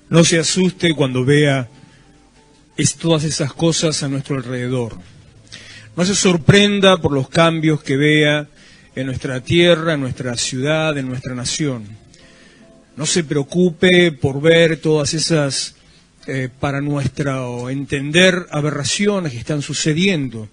No se asuste cuando vea todas esas cosas a nuestro alrededor. No se sorprenda por los cambios que vea en nuestra tierra, en nuestra ciudad, en nuestra nación. No se preocupe por ver todas esas, para nuestro entender, aberraciones que están sucediendo.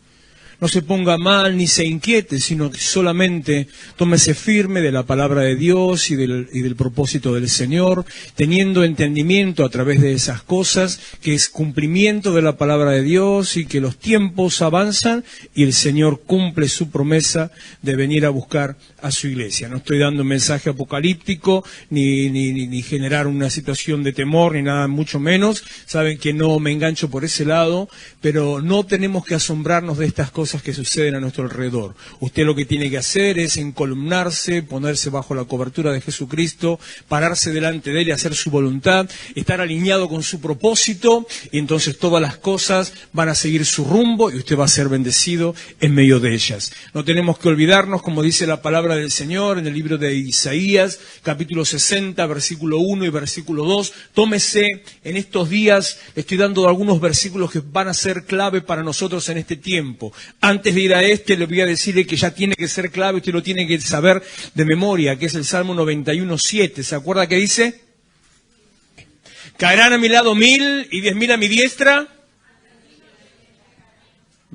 No se ponga mal ni se inquiete, sino que solamente tómese firme de la palabra de Dios y del propósito del Señor, teniendo entendimiento a través de esas cosas, que es cumplimiento de la palabra de Dios y que los tiempos avanzan y el Señor cumple su promesa de venir a buscar a su iglesia. No estoy dando un mensaje apocalíptico, ni generar una situación de temor, ni nada mucho menos. Saben que no me engancho por ese lado, pero no tenemos que asombrarnos de estas cosas que suceden a nuestro alrededor. Usted lo que tiene que hacer es encolumnarse, ponerse bajo la cobertura de Jesucristo, pararse delante de Él y hacer su voluntad, estar alineado con su propósito, y entonces todas las cosas van a seguir su rumbo y usted va a ser bendecido en medio de ellas. No tenemos que olvidarnos, como dice la palabra del Señor en el libro de Isaías, capítulo 60, versículo 1 y versículo 2. Tómese en estos días, le estoy dando algunos versículos que van a ser clave para nosotros en este tiempo. Antes de ir a le voy a decirle que ya tiene que ser clave, usted lo tiene que saber de memoria, que es el Salmo 91:7. ¿Se acuerda que dice? Caerán a mi lado 1000 y 10.000 a mi diestra.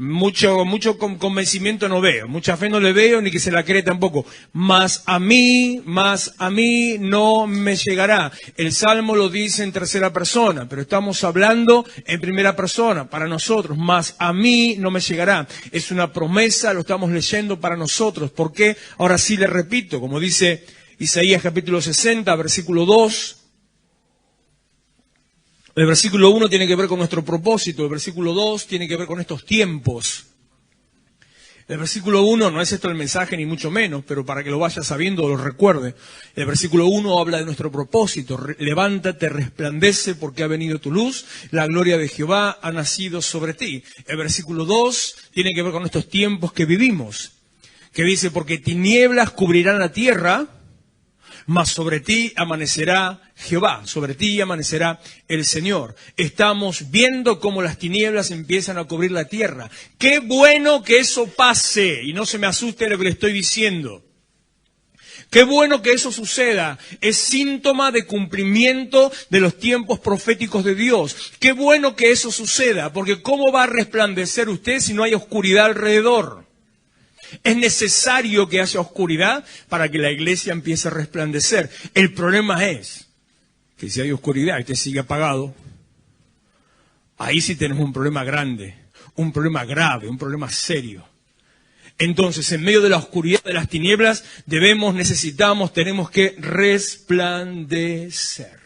Mucho convencimiento no veo, mucha fe no le veo, ni que se la cree tampoco. Mas a mí no me llegará. El Salmo lo dice en tercera persona, pero estamos hablando en primera persona, para nosotros. Mas a mí no me llegará. Es una promesa, lo estamos leyendo para nosotros. ¿Por qué? Ahora sí le repito, como dice Isaías capítulo 60, versículo 2. El versículo 1 tiene que ver con nuestro propósito, el versículo 2 tiene que ver con estos tiempos. El versículo 1, no es esto el mensaje ni mucho menos, pero para que lo vaya sabiendo o lo recuerde. El versículo 1 habla de nuestro propósito. Levántate, resplandece porque ha venido tu luz, la gloria de Jehová ha nacido sobre ti. El versículo 2 tiene que ver con estos tiempos que vivimos, que dice, porque tinieblas cubrirán la tierra, mas sobre ti amanecerá Jehová, sobre ti amanecerá el Señor. Estamos viendo cómo las tinieblas empiezan a cubrir la tierra. ¡Qué bueno que eso pase! Y no se me asuste lo que le estoy diciendo. ¡Qué bueno que eso suceda! Es síntoma de cumplimiento de los tiempos proféticos de Dios. ¡Qué bueno que eso suceda! Porque ¿cómo va a resplandecer usted si no hay oscuridad alrededor? Es necesario que haya oscuridad para que la iglesia empiece a resplandecer. El problema es que si hay oscuridad y usted sigue apagado, ahí sí tenemos un problema grande, un problema grave, un problema serio. Entonces, en medio de la oscuridad de las tinieblas, tenemos que resplandecer.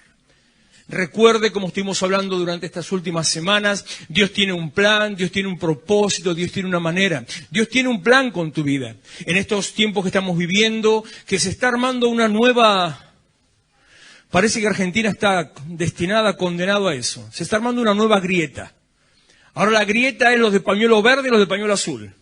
Recuerde, como estuvimos hablando durante estas últimas semanas, Dios tiene un plan, Dios tiene un propósito, Dios tiene una manera. Dios tiene un plan con tu vida. En estos tiempos que estamos viviendo, que se está armando una nueva... Parece que Argentina está destinada, condenado a eso. Se está armando una nueva grieta. Ahora la grieta es los de pañuelo verde y los de pañuelo azul.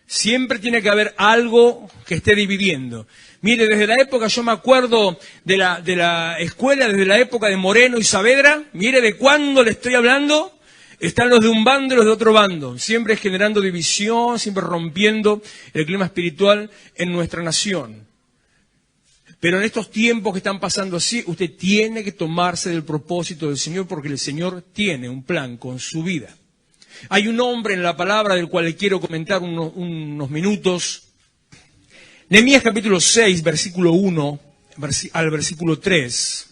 Siempre tiene que haber algo que esté dividiendo. Mire, desde la época, yo me acuerdo de la escuela, desde la época de Moreno y Saavedra, mire de cuándo le estoy hablando, están los de un bando y los de otro bando, siempre generando división, siempre rompiendo el clima espiritual en nuestra nación. Pero en estos tiempos que están pasando así, usted tiene que tomarse del propósito del Señor, porque el Señor tiene un plan con su vida. Hay un hombre en la palabra del cual le quiero comentar unos minutos. Nehemías capítulo 6, versículo 1 al versículo 3.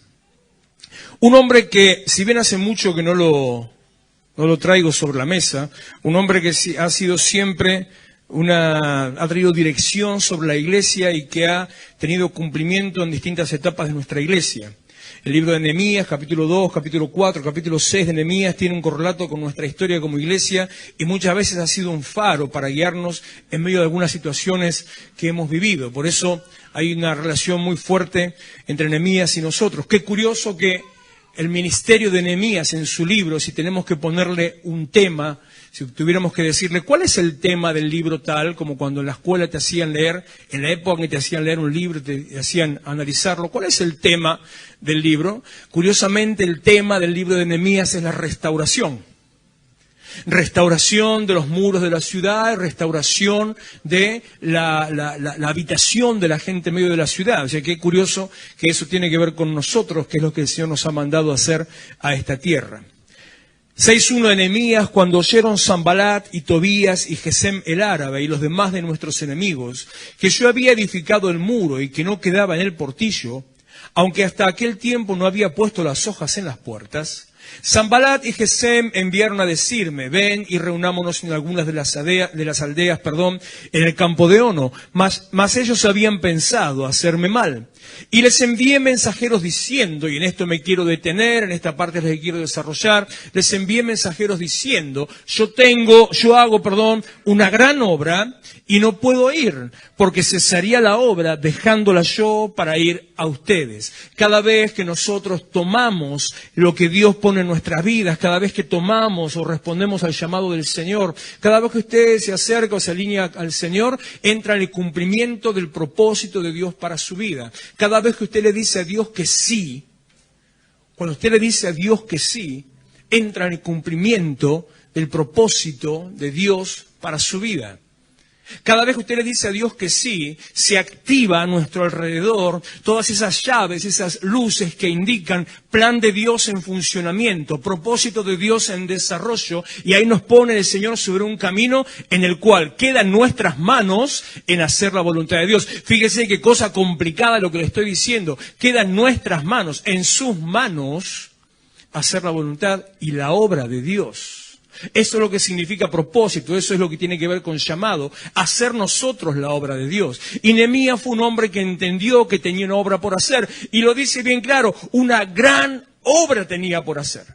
Un hombre que, si bien hace mucho que no lo traigo sobre la mesa, un hombre que ha sido siempre ha traído dirección sobre la iglesia y que ha tenido cumplimiento en distintas etapas de nuestra iglesia. El libro de Nehemías, capítulo 2, capítulo 4, capítulo 6 de Nehemías tiene un correlato con nuestra historia como iglesia y muchas veces ha sido un faro para guiarnos en medio de algunas situaciones que hemos vivido. Por eso hay una relación muy fuerte entre Nehemías y nosotros. Qué curioso que el ministerio de Nehemías en su libro, si tenemos que ponerle un tema, Si tuviéramos que decirle, ¿cuál es el tema del libro tal? Como cuando en la escuela te hacían leer, en la época en que te hacían leer un libro, te hacían analizarlo. ¿Cuál es el tema del libro? Curiosamente, el tema del libro de Nehemías es la restauración. Restauración de los muros de la ciudad, restauración de la habitación de la gente en medio de la ciudad. O sea, qué curioso que eso tiene que ver con nosotros, que es lo que el Señor nos ha mandado a hacer a esta tierra. 6:1 de Nehemías: cuando oyeron Sanbalat y Tobías y Gesem el árabe y los demás de nuestros enemigos, que yo había edificado el muro y que no quedaba en el portillo, aunque hasta aquel tiempo no había puesto las hojas en las puertas, Sanbalat y Gesem enviaron a decirme, ven y reunámonos en algunas de las aldeas, en el campo de Ono, mas ellos habían pensado hacerme mal. Y les envié mensajeros diciendo, y en esto me quiero detener, en esta parte les quiero desarrollar, les envié mensajeros diciendo, yo hago una gran obra y no puedo ir, porque cesaría la obra dejándola yo para ir a ustedes. Cada vez que nosotros tomamos lo que Dios pone en nuestras vidas, cada vez que tomamos o respondemos al llamado del Señor, cada vez que usted se acerca o se alinea al Señor, entra en el cumplimiento del propósito de Dios para su vida. Cada vez que usted le dice a Dios que sí, cuando usted le dice a Dios que sí, entra en el cumplimiento del propósito de Dios para su vida. Cada vez que usted le dice a Dios que sí, se activa a nuestro alrededor todas esas llaves, esas luces que indican plan de Dios en funcionamiento, propósito de Dios en desarrollo, y ahí nos pone el Señor sobre un camino en el cual queda en nuestras manos en hacer la voluntad de Dios. Fíjese qué cosa complicada lo que le estoy diciendo. Queda en nuestras manos, en sus manos, hacer la voluntad y la obra de Dios. Eso es lo que significa propósito, eso es lo que tiene que ver con llamado, hacer nosotros la obra de Dios. Y Nehemías fue un hombre que entendió que tenía una obra por hacer, y lo dice bien claro, una gran obra tenía por hacer.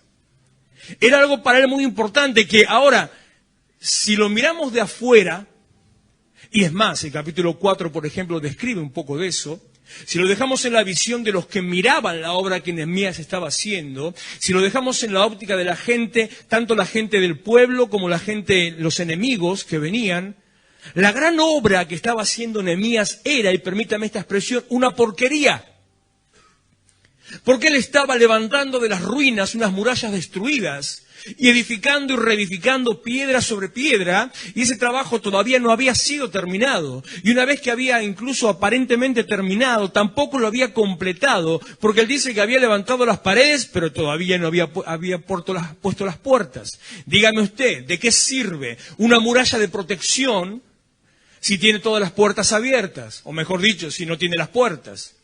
Era algo para él muy importante que ahora, si lo miramos de afuera, y es más, el capítulo 4, por ejemplo, describe un poco de eso. Si lo dejamos en la visión de los que miraban la obra que Nehemías estaba haciendo, si lo dejamos en la óptica de la gente, tanto la gente del pueblo como la gente, los enemigos que venían, la gran obra que estaba haciendo Nehemías era, y permítame esta expresión, una porquería. Porque él estaba levantando de las ruinas unas murallas destruidas y edificando y reedificando piedra sobre piedra, y ese trabajo todavía no había sido terminado. Y una vez que había incluso aparentemente terminado, tampoco lo había completado, porque él dice que había levantado las paredes, pero todavía no había puesto las puertas. Dígame usted, ¿de qué sirve una muralla de protección si tiene todas las puertas abiertas? O mejor dicho, si no tiene las puertas.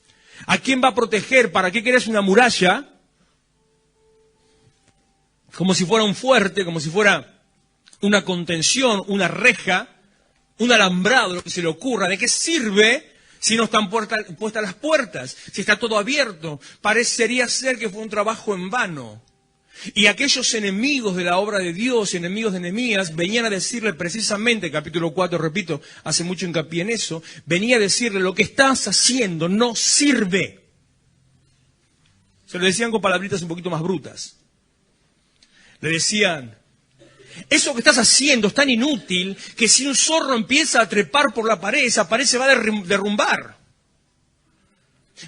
¿A quién va a proteger? ¿Para qué querés una muralla? Como si fuera un fuerte, como si fuera una contención, una reja, un alambrado, lo que se le ocurra. ¿De qué sirve si no están puestas las puertas? Si está todo abierto. Parecería ser que fue un trabajo en vano. Y aquellos enemigos de la obra de Dios, enemigos de Nehemías, venían a decirle precisamente, capítulo 4, repito, hace mucho hincapié en eso, venía a decirle, lo que estás haciendo no sirve. Se lo decían con palabritas un poquito más brutas. Le decían, eso que estás haciendo es tan inútil que si un zorro empieza a trepar por la pared, esa pared se va a derrumbar.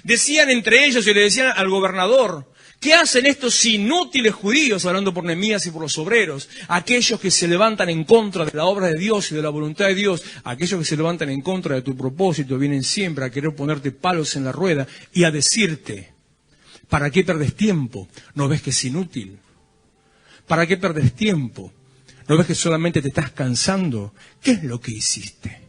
Decían entre ellos y le decían al gobernador, ¿qué hacen estos inútiles judíos, hablando por Nehemías y por los obreros? Aquellos que se levantan en contra de la obra de Dios y de la voluntad de Dios, aquellos que se levantan en contra de tu propósito, vienen siempre a querer ponerte palos en la rueda y a decirte, ¿para qué perdes tiempo? ¿No ves que es inútil? ¿Para qué perdes tiempo? ¿No ves que solamente te estás cansando? ¿Qué es lo que hiciste?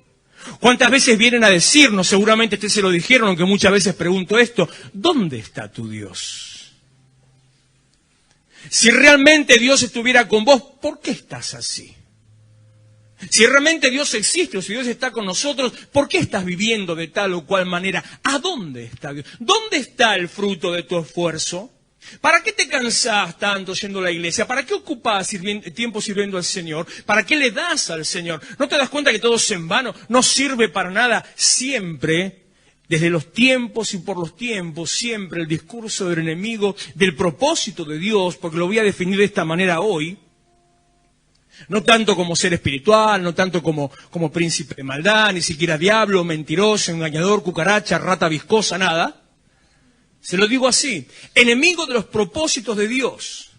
¿Cuántas veces vienen a decirnos, seguramente ustedes se lo dijeron, aunque muchas veces pregunto esto, ¿dónde está tu Dios? Si realmente Dios estuviera con vos, ¿por qué estás así? Si realmente Dios existe o si Dios está con nosotros, ¿por qué estás viviendo de tal o cual manera? ¿A dónde está Dios? ¿Dónde está el fruto de tu esfuerzo? ¿Para qué te cansás tanto yendo a la iglesia? ¿Para qué ocupás tiempo sirviendo al Señor? ¿Para qué le das al Señor? ¿No te das cuenta que todo es en vano? No sirve para nada. Siempre, desde los tiempos y por los tiempos, siempre el discurso del enemigo, del propósito de Dios, porque lo voy a definir de esta manera hoy, No tanto como ser espiritual, no tanto como príncipe de maldad, ni siquiera diablo, mentiroso, engañador, cucaracha, rata viscosa, nada. Se lo digo así, enemigo de los propósitos de Dios.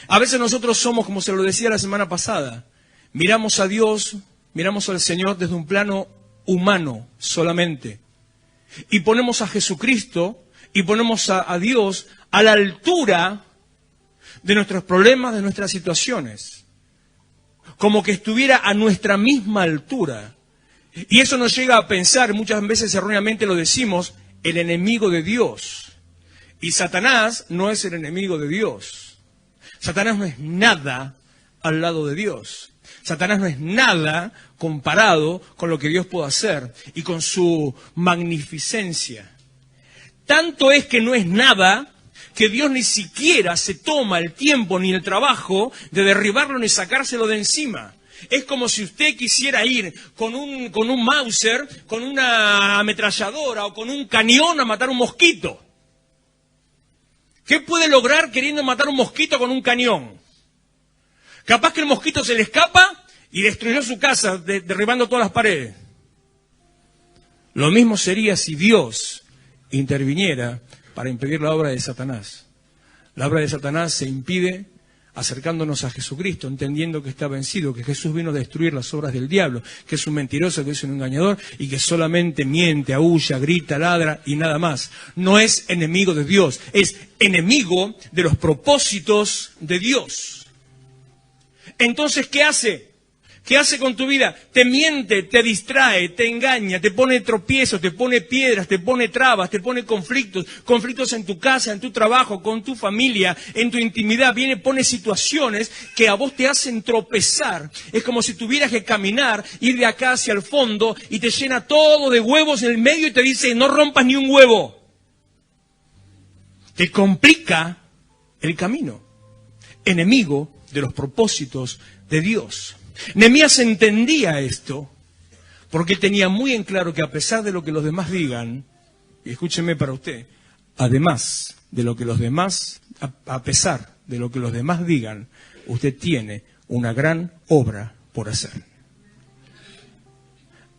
A veces nosotros somos, como se lo decía la semana pasada, miramos a Dios, miramos al Señor desde un plano humano solamente. Y ponemos a Jesucristo y ponemos a Dios a la altura de nuestros problemas, de nuestras situaciones. Como que estuviera a nuestra misma altura. Y eso nos llega a pensar, muchas veces erróneamente lo decimos, el enemigo de Dios. Y Satanás no es el enemigo de Dios. Satanás no es nada al lado de Dios. Satanás no es nada comparado con lo que Dios puede hacer y con su magnificencia. Tanto es que no es nada que Dios ni siquiera se toma el tiempo ni el trabajo de derribarlo ni sacárselo de encima. Es como si usted quisiera ir con un Mauser, con una ametralladora o con un cañón a matar un mosquito. ¿Qué puede lograr queriendo matar un mosquito con un cañón? Capaz que el mosquito se le escapa y destruyó su casa, derribando todas las paredes. Lo mismo sería si Dios interviniera para impedir la obra de Satanás. La obra de Satanás se impide acercándonos a Jesucristo, entendiendo que está vencido, que Jesús vino a destruir las obras del diablo, que es un mentiroso, que es un engañador y que solamente miente, aúlla, grita, ladra y nada más. No es enemigo de Dios, es enemigo de los propósitos de Dios. Entonces, ¿qué hace? ¿Qué hace con tu vida? Te miente, te distrae, te engaña, te pone tropiezos, te pone piedras, te pone trabas, te pone conflictos en tu casa, en tu trabajo, con tu familia, en tu intimidad. Pone situaciones que a vos te hacen tropezar. Es como si tuvieras que caminar, ir de acá hacia el fondo y te llena todo de huevos en el medio y te dice, no rompas ni un huevo. Te complica el camino. Enemigo de los propósitos de Dios. Nehemías entendía esto porque tenía muy en claro que a pesar de lo que los demás digan, y escúcheme para usted, además de lo que los demás, a pesar de lo que los demás digan, usted tiene una gran obra por hacer.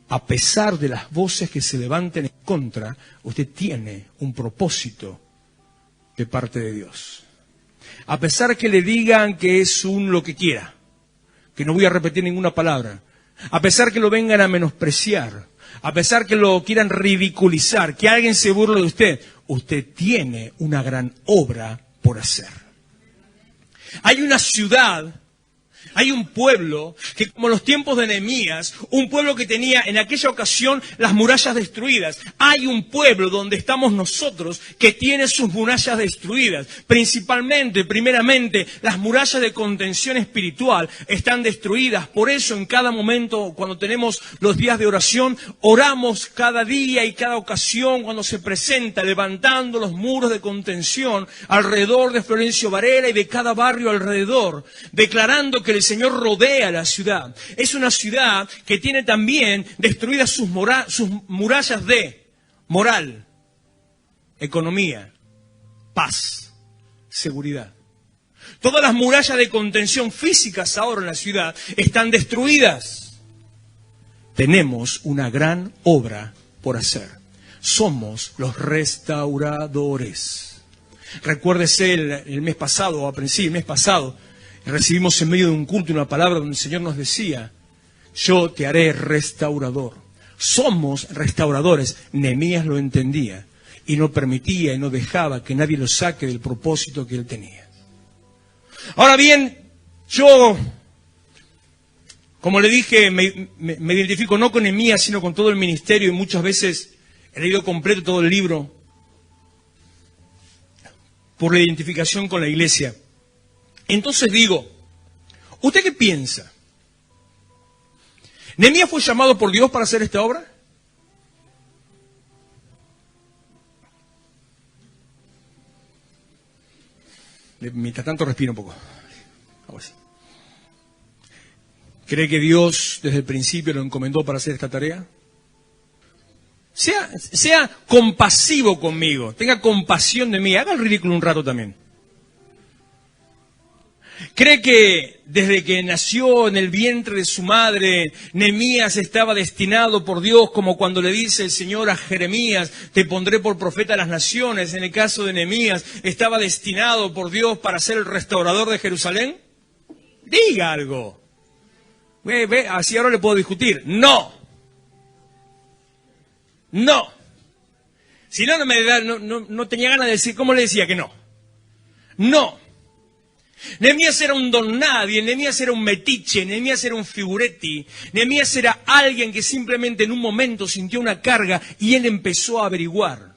A pesar de las voces que se levanten en contra, usted tiene un propósito de parte de Dios. A pesar que le digan que es un lo que quiera, que no voy a repetir ninguna palabra, a pesar que lo vengan a menospreciar, a pesar que lo quieran ridiculizar, que alguien se burle de usted, usted tiene una gran obra por hacer. Hay una ciudad, hay un pueblo que, como en los tiempos de Nehemías, un pueblo que tenía en aquella ocasión las murallas destruidas. Hay un pueblo donde estamos nosotros que tiene sus murallas destruidas. Primeramente, las murallas de contención espiritual están destruidas. Por eso, en cada momento, cuando tenemos los días de oración, oramos cada día y cada ocasión cuando se presenta, levantando los muros de contención alrededor de Florencio Varela y de cada barrio alrededor, declarando que el Señor rodea la ciudad. Es una ciudad que tiene también destruidas sus murallas de moral, economía, paz, seguridad. Todas las murallas de contención físicas ahora en la ciudad están destruidas. Tenemos una gran obra por hacer. Somos los restauradores. Recuérdese el mes pasado, el mes pasado, recibimos en medio de un culto una palabra donde el Señor nos decía, yo te haré restaurador. Somos restauradores. Nehemías lo entendía y no permitía y no dejaba que nadie lo saque del propósito que él tenía. Ahora bien, yo, como le dije, me identifico no con Nehemías, sino con todo el ministerio y muchas veces he leído completo todo el libro por la identificación con la iglesia. Entonces digo, ¿usted qué piensa? ¿Nehemías fue llamado por Dios para hacer esta obra? Mientras tanto respiro un poco. Ahora sí. ¿Cree que Dios desde el principio lo encomendó para hacer esta tarea? Sea compasivo conmigo, tenga compasión de mí, haga el ridículo un rato también. ¿Cree que desde que nació en el vientre de su madre, Nehemías estaba destinado por Dios, como cuando le dice el Señor a Jeremías, te pondré por profeta a las naciones? En el caso de Nehemías, ¿estaba destinado por Dios para ser el restaurador de Jerusalén? Diga algo. Así ahora le puedo discutir. No. No. Si no, no tenía ganas de decir, ¿cómo le decía que no? No. Nehemías era un don nadie, Nehemías era un metiche, Nehemías era un figuretti, Nehemías era alguien que simplemente en un momento sintió una carga y él empezó a averiguar.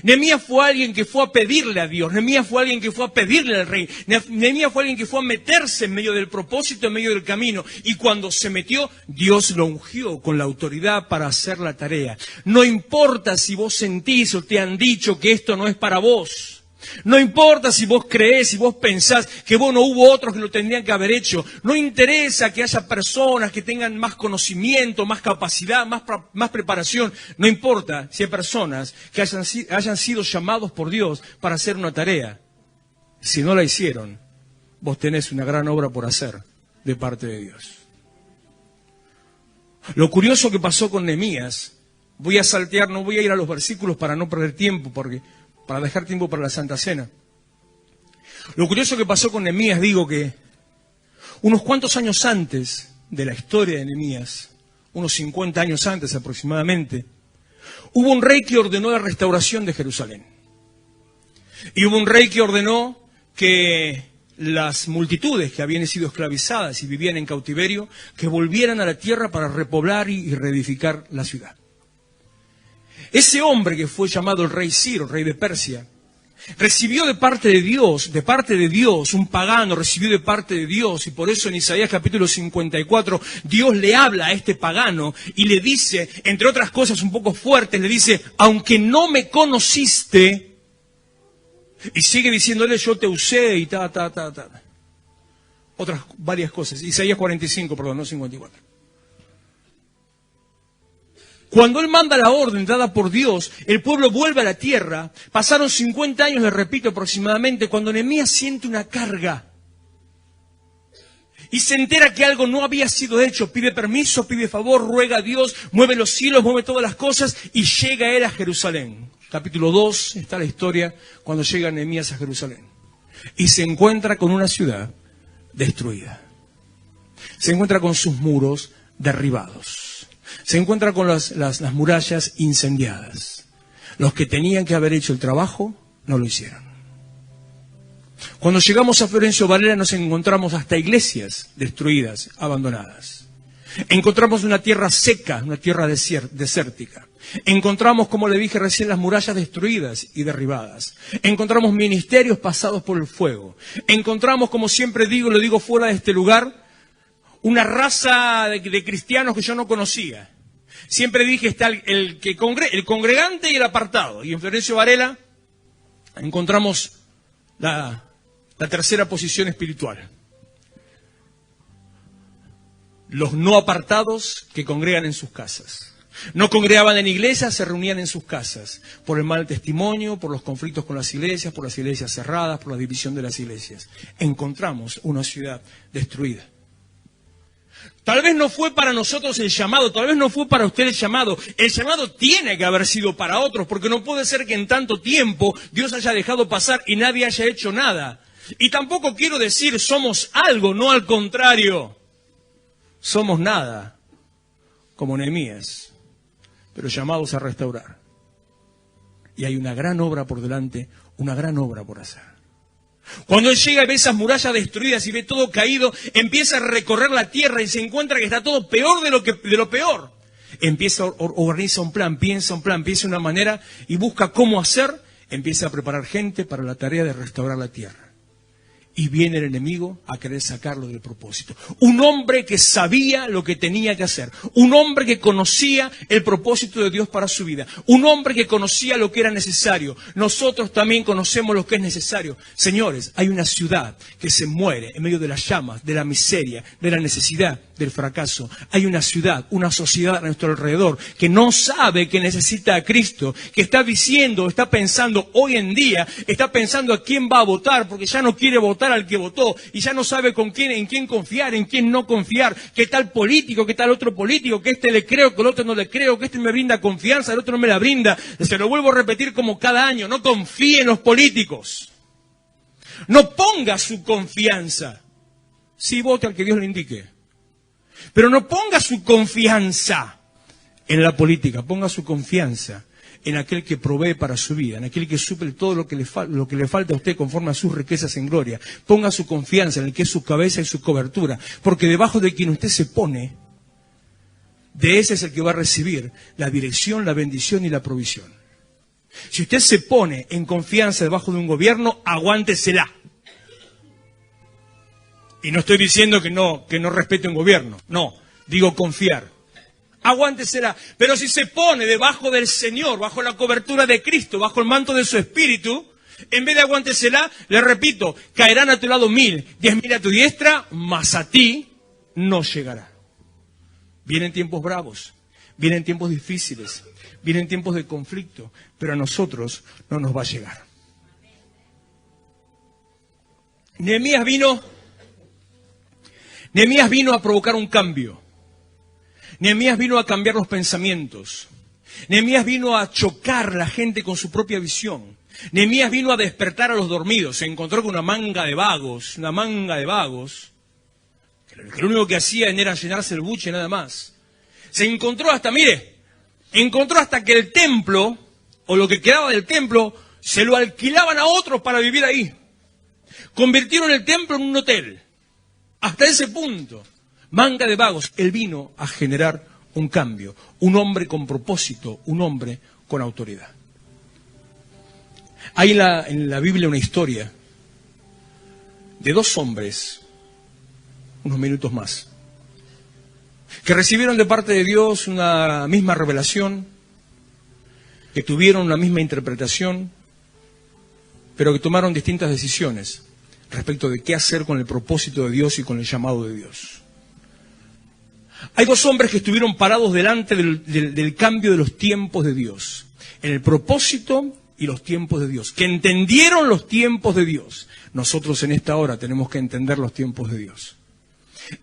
Nehemías fue alguien que fue a pedirle a Dios, Nehemías fue alguien que fue a pedirle al rey, Nehemías fue alguien que fue a meterse en medio del propósito, en medio del camino, y cuando se metió, Dios lo ungió con la autoridad para hacer la tarea. No importa si vos sentís o te han dicho que esto no es para vos. No importa si vos creés, si vos pensás que no hubo otros que lo tendrían que haber hecho. No interesa que haya personas que tengan más conocimiento, más capacidad, más preparación. No importa si hay personas que hayan sido llamados por Dios para hacer una tarea. Si no la hicieron, vos tenés una gran obra por hacer de parte de Dios. Lo curioso que pasó con Nehemías, voy a saltear, no voy a ir a los versículos para no perder tiempo, para dejar tiempo para la Santa Cena. Lo curioso que pasó con Nehemías, digo que unos cuantos años antes de la historia de Nehemías, unos 50 años antes aproximadamente, hubo un rey que ordenó la restauración de Jerusalén. Y hubo un rey que ordenó que las multitudes que habían sido esclavizadas y vivían en cautiverio, que volvieran a la tierra para repoblar y reedificar la ciudad. Ese hombre que fue llamado el rey Ciro, rey de Persia, recibió de parte de Dios, un pagano recibió de parte de Dios, y por eso en Isaías capítulo 54, Dios le habla a este pagano y le dice, entre otras cosas un poco fuertes, le dice, aunque no me conociste, y sigue diciéndole, yo te usé y otras varias cosas. Isaías 45, perdón, no 54. Cuando él manda la orden dada por Dios, el pueblo vuelve a la tierra. Pasaron 50 años, le repito aproximadamente, cuando Nehemías siente una carga. Y se entera que algo no había sido hecho. Pide permiso, pide favor, ruega a Dios, mueve los cielos, mueve todas las cosas y llega él a Jerusalén. Capítulo 2 está la historia cuando llega Nehemías a Jerusalén. Y se encuentra con una ciudad destruida. Se encuentra con sus muros derribados. Se encuentra con las murallas incendiadas. Los que tenían que haber hecho el trabajo, no lo hicieron. Cuando llegamos a Florencio Varela nos encontramos hasta iglesias destruidas, abandonadas. Encontramos una tierra seca, una tierra desértica. Encontramos, como le dije recién, las murallas destruidas y derribadas. Encontramos ministerios pasados por el fuego. Encontramos, como siempre digo, lo digo fuera de este lugar, una raza de cristianos que yo no conocía. Siempre dije, está el congregante y el apartado. Y en Florencio Varela encontramos la tercera posición espiritual. Los no apartados que congregan en sus casas. No congregaban en iglesias, se reunían en sus casas. Por el mal testimonio, por los conflictos con las iglesias, por las iglesias cerradas, por la división de las iglesias. Encontramos una ciudad destruida. Tal vez no fue para nosotros el llamado, tal vez no fue para usted el llamado. El llamado tiene que haber sido para otros, porque no puede ser que en tanto tiempo Dios haya dejado pasar y nadie haya hecho nada. Y tampoco quiero decir somos algo, no al contrario. Somos nada, como Nehemías, pero llamados a restaurar. Y hay una gran obra por delante, una gran obra por hacer. Cuando él llega y ve esas murallas destruidas y ve todo caído, empieza a recorrer la tierra y se encuentra que está todo peor de lo peor. Organiza un plan, piensa una manera y busca cómo hacer. Empieza a preparar gente para la tarea de restaurar la tierra. Y viene el enemigo a querer sacarlo del propósito. Un hombre que sabía lo que tenía que hacer. Un hombre que conocía el propósito de Dios para su vida. Un hombre que conocía lo que era necesario. Nosotros también conocemos lo que es necesario. Señores, hay una ciudad que se muere en medio de las llamas, de la miseria, de la necesidad, del fracaso. Hay una ciudad, una sociedad a nuestro alrededor que no sabe que necesita a Cristo, que está diciendo, está pensando hoy en día, está pensando a quién va a votar porque ya no quiere votar votar al que votó y ya no sabe en quién confiar, en quién no confiar, qué tal político, qué tal otro político, que este le creo, que el otro no le creo, que este me brinda confianza, el otro no me la brinda. Se lo vuelvo a repetir como cada año, no confíe en los políticos. No ponga su confianza. Sí, vote al que Dios le indique. Pero no ponga su confianza en la política, ponga su confianza en aquel que provee para su vida, en aquel que suple todo lo que le falta a usted conforme a sus riquezas en gloria. Ponga su confianza en el que es su cabeza y su cobertura, porque debajo de quien usted se pone, de ese es el que va a recibir la dirección, la bendición y la provisión. Si usted se pone en confianza debajo de un gobierno, aguántesela. Y no estoy diciendo que no respete un gobierno, no, digo confiar. Aguántesela. Pero si se pone debajo del Señor, bajo la cobertura de Cristo, bajo el manto de su Espíritu, en vez de aguántesela, le repito, caerán a tu lado 1000, 10.000 a tu diestra, mas a ti no llegará. Vienen tiempos bravos, vienen tiempos difíciles, vienen tiempos de conflicto, pero a nosotros no nos va a llegar. Nehemías vino a provocar un cambio. Nehemías vino a cambiar los pensamientos. Nehemías vino a chocar la gente con su propia visión. Nehemías vino a despertar a los dormidos. Se encontró con una manga de vagos, que lo único que hacían era llenarse el buche nada más. Se encontró hasta que el templo, o lo que quedaba del templo, se lo alquilaban a otros para vivir ahí. Convirtieron el templo en un hotel. Hasta ese punto. Manga de vagos. Él vino a generar un cambio. Un hombre con propósito, un hombre con autoridad. Hay en la Biblia una historia de 2 hombres, unos minutos más, que recibieron de parte de Dios una misma revelación, que tuvieron una misma interpretación, pero que tomaron distintas decisiones respecto de qué hacer con el propósito de Dios y con el llamado de Dios. Hay 2 hombres que estuvieron parados delante del cambio de los tiempos de Dios, en el propósito y los tiempos de Dios, que entendieron los tiempos de Dios. Nosotros en esta hora tenemos que entender los tiempos de Dios.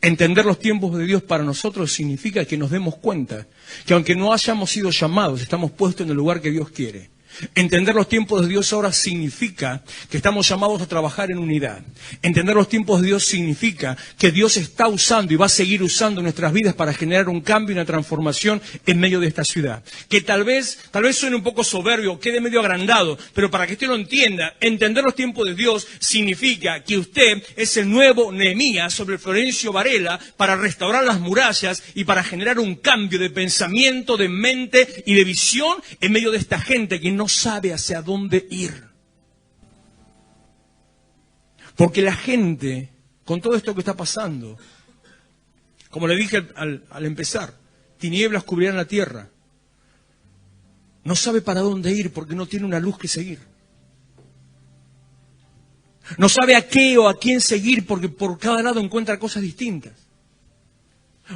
Entender los tiempos de Dios para nosotros significa que nos demos cuenta que aunque no hayamos sido llamados, estamos puestos en el lugar que Dios quiere. Entender los tiempos de Dios ahora significa que estamos llamados a trabajar en unidad. Entender los tiempos de Dios significa que Dios está usando y va a seguir usando nuestras vidas para generar un cambio y una transformación en medio de esta ciudad. Que tal vez suene un poco soberbio, quede medio agrandado, pero para que usted lo entienda, entender los tiempos de Dios significa que usted es el nuevo Nehemías sobre Florencio Varela para restaurar las murallas y para generar un cambio de pensamiento, de mente y de visión en medio de esta gente que no sabe hacia dónde ir. Porque la gente, con todo esto que está pasando, como le dije al empezar, tinieblas cubrirán la tierra. No sabe para dónde ir porque no tiene una luz que seguir. No sabe a qué o a quién seguir porque por cada lado encuentra cosas distintas.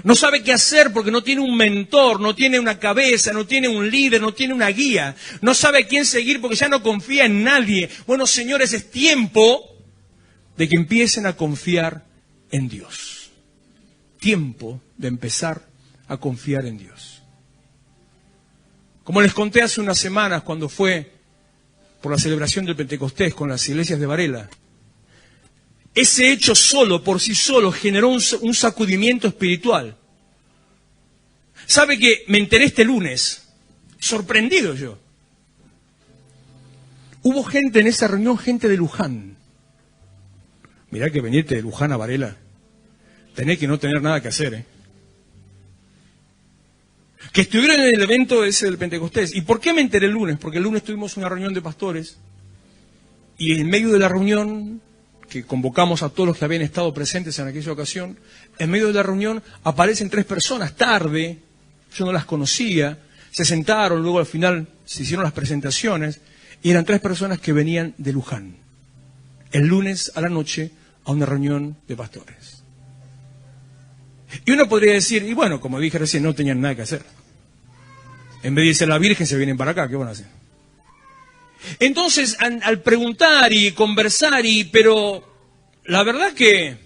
No sabe qué hacer porque no tiene un mentor, no tiene una cabeza, no tiene un líder, no tiene una guía. No sabe a quién seguir porque ya no confía en nadie. Bueno, señores, es tiempo de que empiecen a confiar en Dios. Tiempo de empezar a confiar en Dios. Como les conté hace unas semanas cuando fue por la celebración del Pentecostés con las iglesias de Varela, ese hecho solo, por sí solo, generó un sacudimiento espiritual. ¿Sabe que me enteré este lunes? Sorprendido yo. Hubo gente en esa reunión, gente de Luján. Mirá que venirte de Luján a Varela, tenés que no tener nada que hacer, ¿eh? Que estuvieron en el evento ese del Pentecostés. ¿Y por qué me enteré el lunes? Porque el lunes tuvimos una reunión de pastores y en medio de la reunión, que convocamos a todos los que habían estado presentes en aquella ocasión, en medio de la reunión aparecen 3 personas, tarde, yo no las conocía, se sentaron, luego al final se hicieron las presentaciones, y eran 3 personas que venían de Luján, el lunes a la noche a una reunión de pastores. Y uno podría decir, y bueno, como dije recién, no tenían nada que hacer. En vez de irse a la Virgen, se vienen para acá, ¿qué van a hacer? Entonces, al preguntar y conversar, pero la verdad que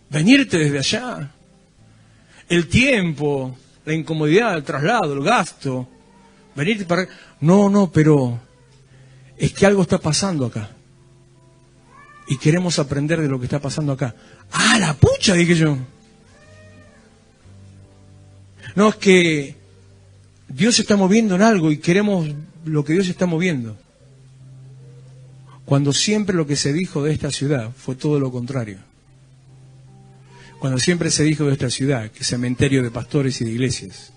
venirte desde allá, el tiempo, la incomodidad, el traslado, el gasto, venirte para... No, pero es que algo está pasando acá. Y queremos aprender de lo que está pasando acá. ¡Ah, la pucha!, dije yo. No, es que Dios se está moviendo en algo y queremos lo que Dios está moviendo. Cuando siempre lo que se dijo de esta ciudad fue todo lo contrario. Cuando siempre se dijo de esta ciudad que cementerio de pastores y de iglesias.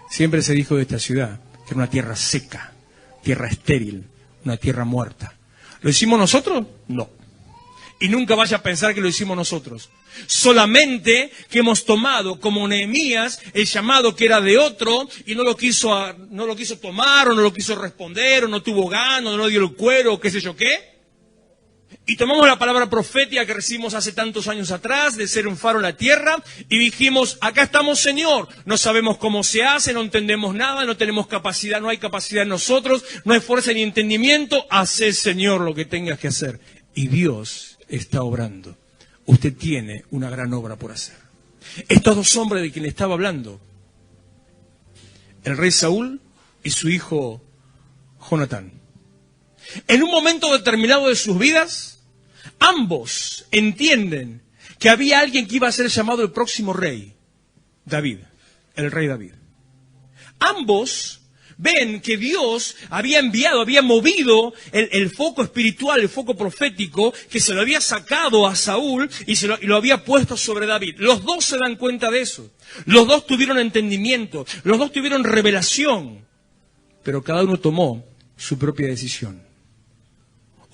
Siempre se dijo de esta ciudad que era una tierra seca, tierra estéril, una tierra muerta. ¿Lo hicimos nosotros? No. Y nunca vaya a pensar que lo hicimos nosotros. Solamente que hemos tomado como Nehemías el llamado que era de otro y no lo quiso tomar o no lo quiso responder o no tuvo ganas o no dio el cuero o qué sé yo qué. Y tomamos la palabra profética que recibimos hace tantos años atrás, de ser un faro en la tierra, y dijimos, acá estamos, Señor. No sabemos cómo se hace, no entendemos nada, no tenemos capacidad, no hay capacidad en nosotros, no hay fuerza ni entendimiento. Hacé, Señor, lo que tengas que hacer. Y Dios está obrando. Usted tiene una gran obra por hacer. Estos dos hombres de quien le estaba hablando, el rey Saúl y su hijo Jonatán, en un momento determinado de sus vidas, ambos entienden que había alguien que iba a ser llamado el próximo rey, David, el rey David. Ambos ven que Dios había enviado, había movido el foco espiritual, el foco profético, que se lo había sacado a Saúl y lo había puesto sobre David. Los dos se dan cuenta de eso. Los dos tuvieron entendimiento, los dos tuvieron revelación, pero cada uno tomó su propia decisión.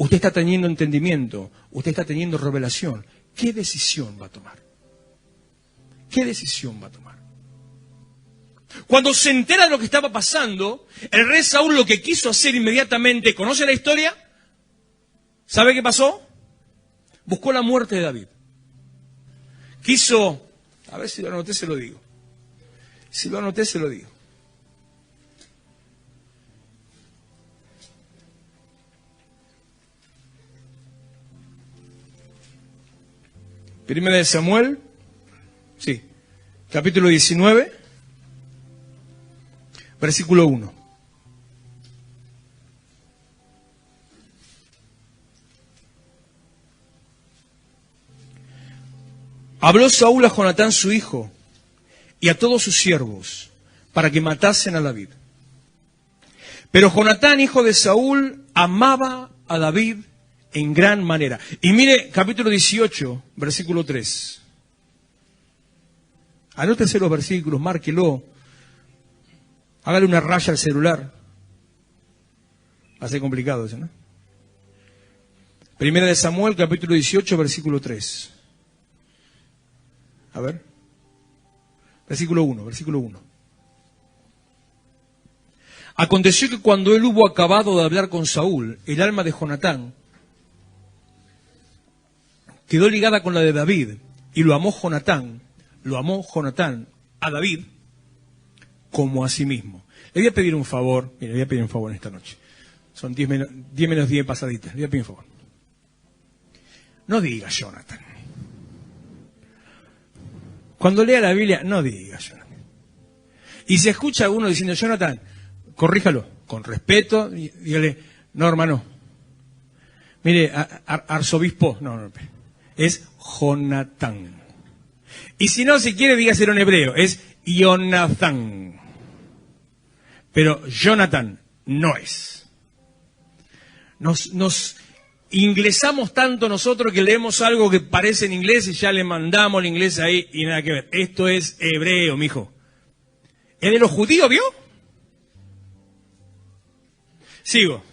Usted está teniendo entendimiento, usted está teniendo revelación. ¿Qué decisión va a tomar? ¿Qué decisión va a tomar? Cuando se entera de lo que estaba pasando, el rey Saúl lo que quiso hacer inmediatamente, ¿conoce la historia? ¿Sabe qué pasó? Buscó la muerte de David. Quiso, a ver si lo anoté, se lo digo. Si lo anoté, se lo digo. Primera de Samuel, sí, capítulo 19, versículo 1. Habló Saúl a Jonatán su hijo y a todos sus siervos para que matasen a David. Pero Jonatán, hijo de Saúl, amaba a David en gran manera. Y mire, capítulo 18, versículo 3. Anótese los versículos, márquelo. Hágale una raya al celular. Va a ser complicado eso, ¿no? Primera de Samuel, capítulo 18, versículo 3. A ver. Versículo 1. Aconteció que cuando él hubo acabado de hablar con Saúl, el alma de Jonatán quedó ligada con la de David, y lo amó Jonatán a David como a sí mismo. Le voy a pedir un favor, mire, le voy a pedir un favor en esta noche. Son 10 menos 10 pasaditas. Le voy a pedir un favor. No diga Jonathan. Cuando lea la Biblia, no diga Jonathan. Y si escucha a uno diciendo Jonathan, corríjalo con respeto, dígale, no hermano, mire, arzobispo, no, es Jonatán. Y si no, si quiere, dígaselo en hebreo, es Jonathan. Pero Jonathan no es. Nos inglesamos tanto nosotros que leemos algo que parece en inglés y ya le mandamos el inglés ahí y nada que ver. Esto es hebreo, mijo. ¿Es de los judíos, vio? Sigo.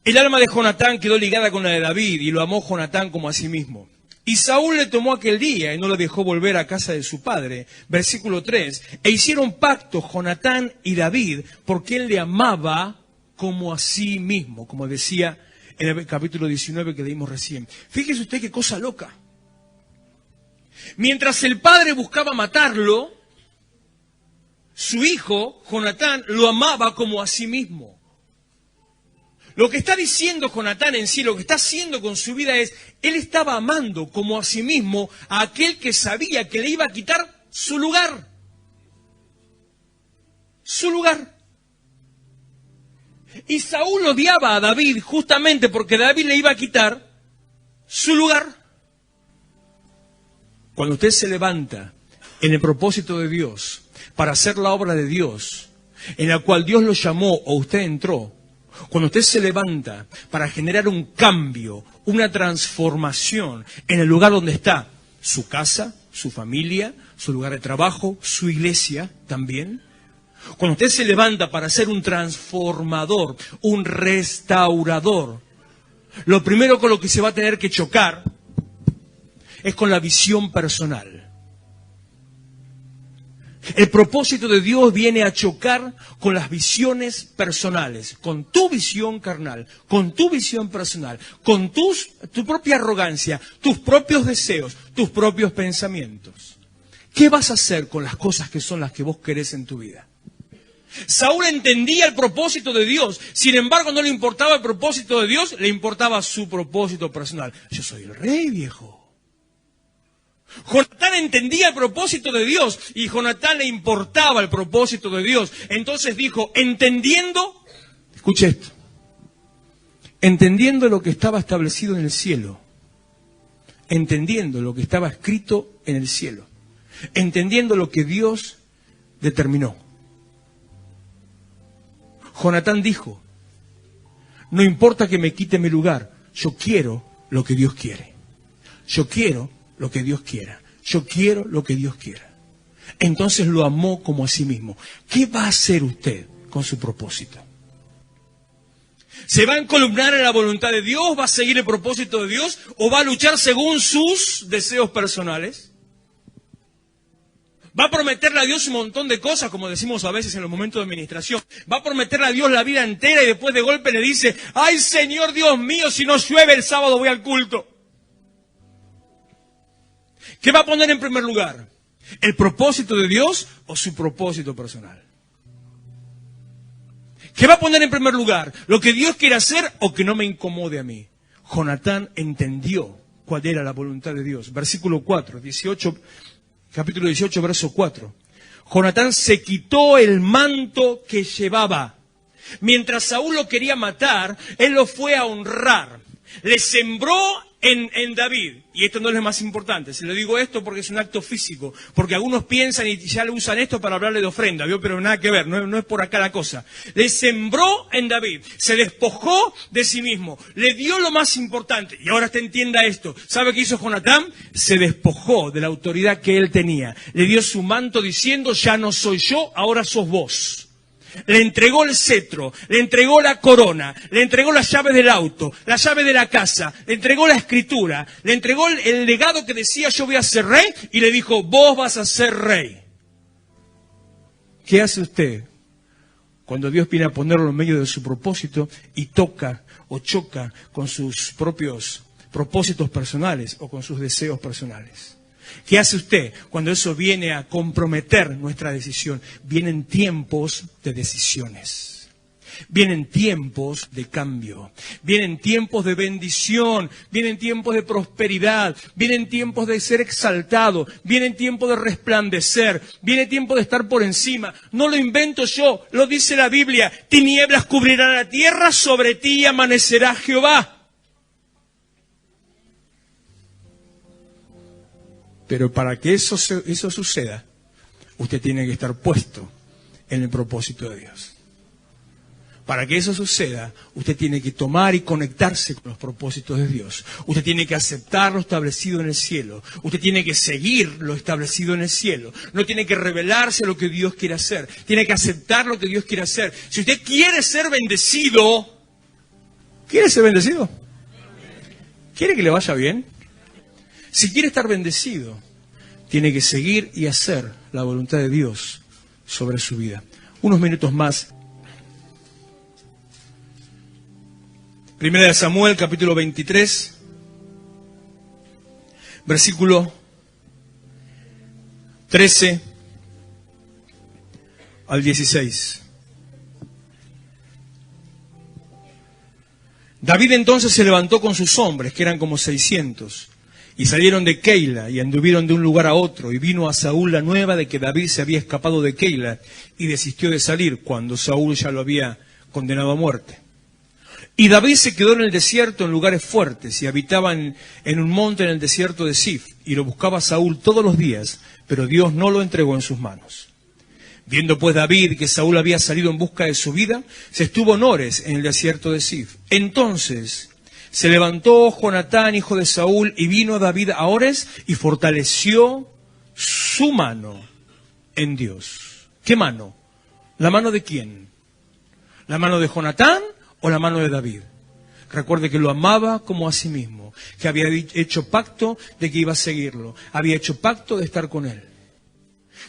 El alma de Jonatán quedó ligada con la de David y lo amó Jonatán como a sí mismo. Y Saúl le tomó aquel día y no le dejó volver a casa de su padre. Versículo 3. E hicieron pacto Jonatán y David porque él le amaba como a sí mismo, como decía en el capítulo 19 que leímos recién. Fíjese usted qué cosa loca. Mientras el padre buscaba matarlo, su hijo, Jonatán, lo amaba como a sí mismo. Lo que está diciendo Jonatán en sí, lo que está haciendo con su vida es, él estaba amando como a sí mismo a aquel que sabía que le iba a quitar su lugar. Su lugar. Y Saúl odiaba a David justamente porque David le iba a quitar su lugar. Cuando usted se levanta en el propósito de Dios para hacer la obra de Dios, en la cual Dios lo llamó o usted entró, cuando usted se levanta para generar un cambio, una transformación en el lugar donde está su casa, su familia, su lugar de trabajo, su iglesia también. Cuando usted se levanta para ser un transformador, un restaurador, lo primero con lo que se va a tener que chocar es con la visión personal. El propósito de Dios viene a chocar con las visiones personales, con tu visión carnal, con tu visión personal, con tu propia arrogancia, tus propios deseos, tus propios pensamientos. ¿Qué vas a hacer con las cosas que son las que vos querés en tu vida? Saúl entendía el propósito de Dios, sin embargo no le importaba el propósito de Dios, le importaba su propósito personal. Yo soy el rey, viejo. Jonatán entendía el propósito de Dios y Jonatán le importaba el propósito de Dios. Entonces dijo, entendiendo, escuche esto, entendiendo lo que estaba establecido en el cielo, entendiendo lo que estaba escrito en el cielo, entendiendo lo que Dios determinó. Jonatán dijo, no importa que me quite mi lugar, yo quiero lo que Dios quiere. Yo quiero lo que Dios quiera. Yo quiero lo que Dios quiera. Entonces lo amó como a sí mismo. ¿Qué va a hacer usted con su propósito? ¿Se va a encolumnar en la voluntad de Dios? ¿Va a seguir el propósito de Dios? ¿O va a luchar según sus deseos personales? ¿Va a prometerle a Dios un montón de cosas, como decimos a veces en los momentos de administración? ¿Va a prometerle a Dios la vida entera y después de golpe le dice, ¡ay, Señor Dios mío, si no llueve el sábado voy al culto! ¿Qué va a poner en primer lugar? ¿El propósito de Dios o su propósito personal? ¿Qué va a poner en primer lugar? ¿Lo que Dios quiere hacer o que no me incomode a mí? Jonatán entendió cuál era la voluntad de Dios. Versículo 4, 18, capítulo 18, verso 4. Jonatán se quitó el manto que llevaba. Mientras Saúl lo quería matar, él lo fue a honrar. Le sembró en David, y esto no es lo más importante, se lo digo esto porque es un acto físico, porque algunos piensan y ya le usan esto para hablarle de ofrenda, ¿vio? Pero nada que ver, no es por acá la cosa. Le sembró en David, se despojó de sí mismo, le dio lo más importante, y ahora usted entienda esto. ¿Sabe qué hizo Jonatán? Se despojó de la autoridad que él tenía, le dio su manto diciendo, ya no soy yo, ahora sos vos. Le entregó el cetro, le entregó la corona, le entregó las llaves del auto, la llave de la casa, le entregó la escritura, le entregó el legado que decía yo voy a ser rey y le dijo vos vas a ser rey. ¿Qué hace usted cuando Dios viene a ponerlo en medio de su propósito y toca o choca con sus propios propósitos personales o con sus deseos personales? ¿Qué hace usted cuando eso viene a comprometer nuestra decisión? Vienen tiempos de decisiones. Vienen tiempos de cambio. Vienen tiempos de bendición. Vienen tiempos de prosperidad. Vienen tiempos de ser exaltado. Vienen tiempos de resplandecer. Viene tiempo de estar por encima. No lo invento yo, lo dice la Biblia. Tinieblas cubrirán la tierra, sobre ti amanecerá Jehová. Pero para que eso suceda, usted tiene que estar puesto en el propósito de Dios. Para que eso suceda, usted tiene que tomar y conectarse con los propósitos de Dios. Usted tiene que aceptar lo establecido en el cielo. Usted tiene que seguir lo establecido en el cielo. No tiene que rebelarse a lo que Dios quiere hacer. Tiene que aceptar lo que Dios quiere hacer. Si usted quiere ser bendecido, ¿quiere ser bendecido? ¿Quiere que le vaya bien? Si quiere estar bendecido, tiene que seguir y hacer la voluntad de Dios sobre su vida. Unos minutos más. Primera de Samuel, capítulo 23, versículo 13 al 16. David entonces se levantó con sus hombres, que eran como 600, y salieron de Keila y anduvieron de un lugar a otro, y vino a Saúl la nueva de que David se había escapado de Keila y desistió de salir cuando Saúl ya lo había condenado a muerte. Y David se quedó en el desierto en lugares fuertes y habitaba en un monte en el desierto de Sif, y lo buscaba Saúl todos los días, pero Dios no lo entregó en sus manos. Viendo pues David que Saúl había salido en busca de su vida, se estuvo en Ores en el desierto de Sif. Entonces se levantó Jonatán, hijo de Saúl, y vino David a Ores y fortaleció su mano en Dios. ¿Qué mano? ¿La mano de quién? ¿La mano de Jonatán o la mano de David? Recuerde que lo amaba como a sí mismo, que había hecho pacto de que iba a seguirlo, había hecho pacto de estar con él.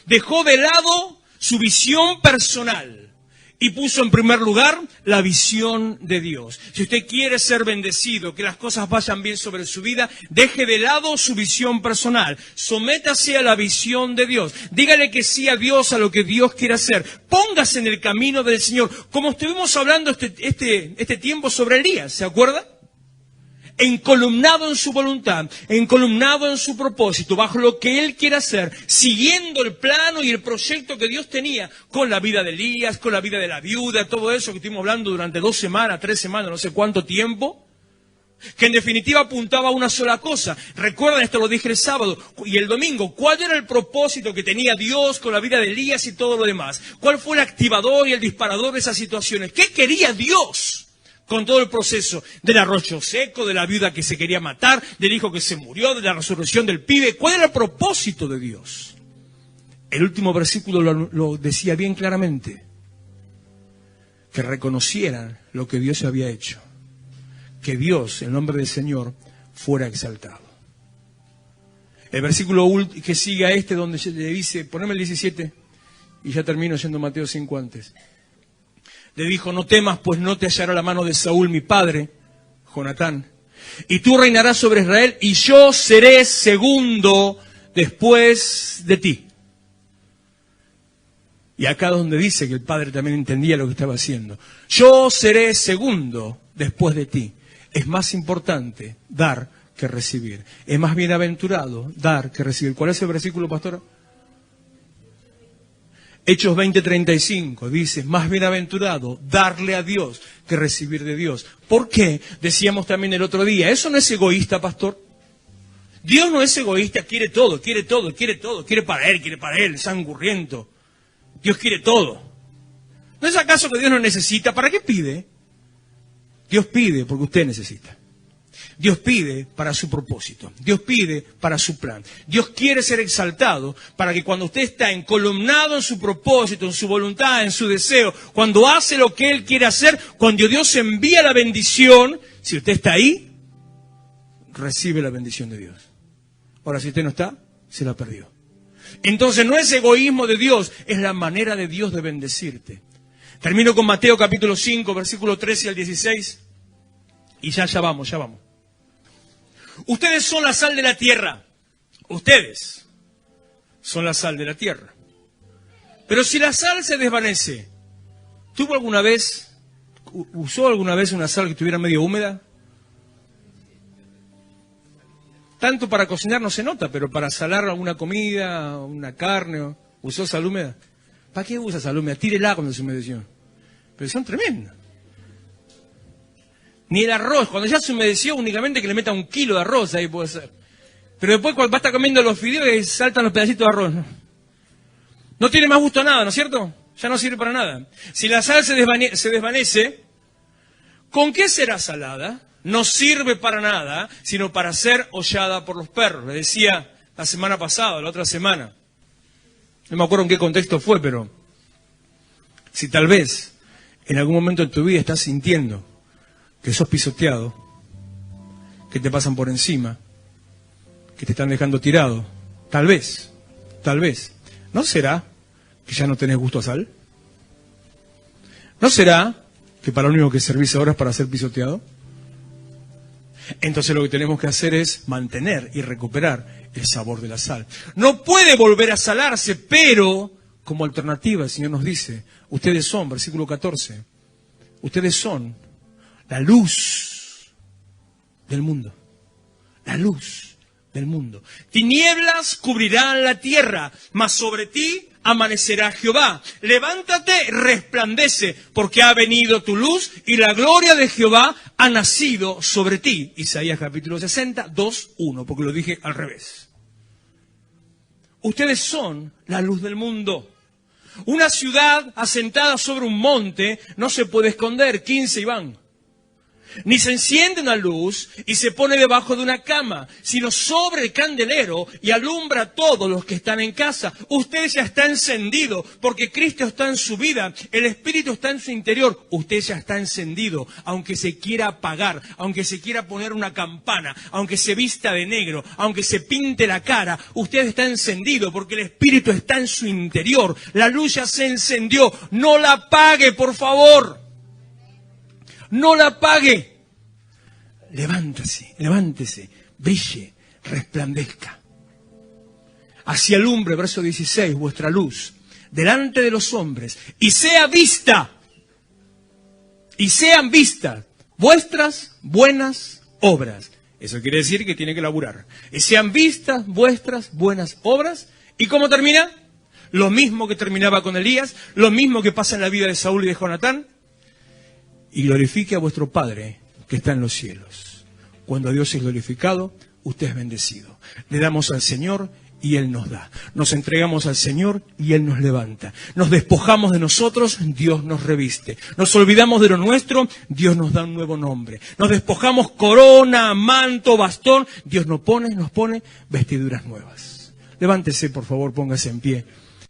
Dejó de lado su visión personal y puso en primer lugar la visión de Dios. Si usted quiere ser bendecido, que las cosas vayan bien sobre su vida, deje de lado su visión personal. Sométase a la visión de Dios. Dígale que sí a Dios, a lo que Dios quiere hacer. Póngase en el camino del Señor. Como estuvimos hablando este tiempo sobre Elías, ¿se acuerda? Encolumnado en su voluntad, encolumnado en su propósito, bajo lo que él quiere hacer, siguiendo el plano y el proyecto que Dios tenía con la vida de Elías, con la vida de la viuda, todo eso que estuvimos hablando durante 2 semanas, 3 semanas, no sé cuánto tiempo, que en definitiva apuntaba a una sola cosa. Recuerden, esto lo dije el sábado y el domingo, ¿cuál era el propósito que tenía Dios con la vida de Elías y todo lo demás? ¿Cuál fue el activador y el disparador de esas situaciones? ¿Qué quería Dios con todo el proceso del arroyo seco, de la viuda que se quería matar, del hijo que se murió, de la resurrección del pibe? ¿Cuál era el propósito de Dios? El último versículo lo decía bien claramente, que reconocieran lo que Dios había hecho, que Dios, en nombre del Señor, fuera exaltado. El versículo que sigue a este, donde le dice, poneme el 17, y ya termino yendo Mateo 5 antes. Le dijo, no temas, pues no te hallará la mano de Saúl, mi padre, Jonatán, y tú reinarás sobre Israel, y yo seré segundo después de ti. Y acá donde dice que el padre también entendía lo que estaba haciendo. Yo seré segundo después de ti. Es más importante dar que recibir. Es más bienaventurado dar que recibir. ¿Cuál es el versículo, pastora? Hechos 20:35 dice, más bienaventurado darle a Dios que recibir de Dios. ¿Por qué? Decíamos también el otro día, ¿eso no es egoísta, pastor? Dios no es egoísta, quiere todo, quiere todo, quiere todo, quiere para Él, sangurriento. Dios quiere todo. ¿No es acaso que Dios no necesita? ¿Para qué pide? Dios pide porque usted necesita. Dios pide para su propósito. Dios pide para su plan. Dios quiere ser exaltado para que cuando usted está encolumnado en su propósito, en su voluntad, en su deseo, cuando hace lo que Él quiere hacer, cuando Dios envía la bendición, si usted está ahí, recibe la bendición de Dios. Ahora, si usted no está, se la perdió. Entonces no es egoísmo de Dios, es la manera de Dios de bendecirte. Termino con Mateo capítulo 5, versículo 13 al 16. Y ya vamos. Ustedes son la sal de la tierra. Ustedes son la sal de la tierra. Pero si la sal se desvanece, usó alguna vez una sal que estuviera medio húmeda? Tanto para cocinar no se nota, pero para salar alguna comida, una carne, ¿usó sal húmeda? ¿Para qué usa sal húmeda? Tírela cuando se humedeció. Pero son tremendas. Ni el arroz, cuando ya se humedeció, únicamente que le meta 1 kilo de arroz, ahí puede ser. Pero después cuando va a estar comiendo los fideos y saltan los pedacitos de arroz. No tiene más gusto a nada, ¿no es cierto? Ya no sirve para nada. Si la sal se desvanece, ¿con qué será salada? No sirve para nada, sino para ser hollada por los perros. Le decía la semana pasada, la otra semana. No me acuerdo en qué contexto fue, pero si tal vez en algún momento de tu vida estás sintiendo que sos pisoteado, que te pasan por encima, que te están dejando tirado, tal vez, ¿no será que ya no tenés gusto a sal? ¿No será que para lo único que servís ahora es para ser pisoteado? Entonces lo que tenemos que hacer es mantener y recuperar el sabor de la sal. No puede volver a salarse, pero como alternativa el Señor nos dice, ustedes son, versículo 14, ustedes son la luz del mundo. La luz del mundo. Tinieblas cubrirán la tierra, mas sobre ti amanecerá Jehová. Levántate, resplandece, porque ha venido tu luz y la gloria de Jehová ha nacido sobre ti. Isaías capítulo 60, 2, 1, porque lo dije al revés. Ustedes son la luz del mundo. Una ciudad asentada sobre un monte no se puede esconder. 15, Iván. Ni se enciende una luz y se pone debajo de una cama, sino sobre el candelero y alumbra a todos los que están en casa. Usted ya está encendido porque Cristo está en su vida, el Espíritu está en su interior. Usted ya está encendido, aunque se quiera apagar, aunque se quiera poner una campana, aunque se vista de negro, aunque se pinte la cara. Usted está encendido porque el Espíritu está en su interior. La luz ya se encendió. No la apague, por favor. No la apague. Levántese, levántese, brille, resplandezca. Así alumbre, verso 16, vuestra luz, delante de los hombres, y sea vista, y sean vistas vuestras buenas obras. Eso quiere decir que tiene que laburar. Y sean vistas vuestras buenas obras. ¿Y cómo termina? Lo mismo que terminaba con Elías, lo mismo que pasa en la vida de Saúl y de Jonatán. Y glorifique a vuestro Padre que está en los cielos. Cuando Dios es glorificado, usted es bendecido. Le damos al Señor y Él nos da. Nos entregamos al Señor y Él nos levanta. Nos despojamos de nosotros, Dios nos reviste. Nos olvidamos de lo nuestro, Dios nos da un nuevo nombre. Nos despojamos corona, manto, bastón, Dios nos pone vestiduras nuevas. Levántese, por favor, póngase en pie.